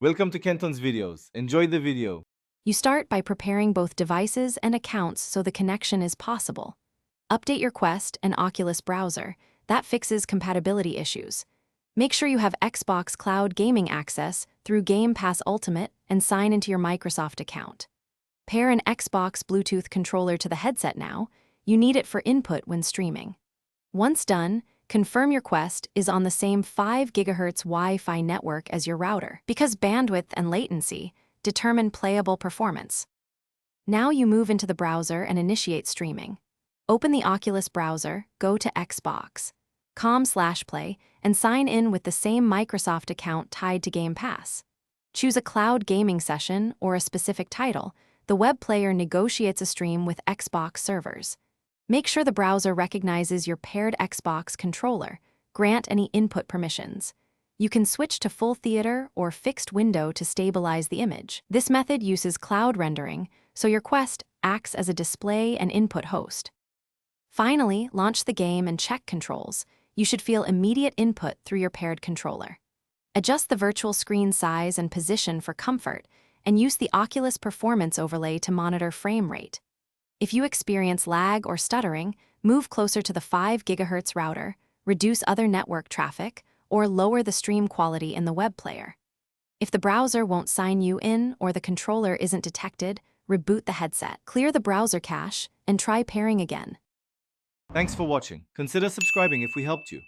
Welcome to Kenton's videos. Enjoy the video. You start by preparing both devices and accounts so the connection is possible. Update your Quest and Oculus browser. That fixes compatibility issues. Make sure you have Xbox Cloud gaming access through Game Pass Ultimate and sign into your Microsoft account. Pair an Xbox Bluetooth controller to the headset now. You need it for input when streaming. Once done, confirm your Quest is on the same 5 GHz Wi-Fi network as your router, because bandwidth and latency determine playable performance. Now you move into the browser and initiate streaming. Open the Oculus browser, go to Xbox.com/play, and sign in with the same Microsoft account tied to Game Pass. Choose a cloud gaming session or a specific title. The web player negotiates a stream with Xbox servers. Make sure the browser recognizes your paired Xbox controller. Grant any input permissions. You can switch to full theater or fixed window to stabilize the image. This method uses cloud rendering, so your Quest acts as a display and input host. Finally, launch the game and check controls. You should feel immediate input through your paired controller. Adjust the virtual screen size and position for comfort, and use the Oculus Performance Overlay to monitor frame rate. If you experience lag or stuttering, move closer to the 5 GHz router, reduce other network traffic, or lower the stream quality in the web player. If the browser won't sign you in or the controller isn't detected, reboot the headset, clear the browser cache, and try pairing again. Thanks for watching. Consider subscribing if we helped you.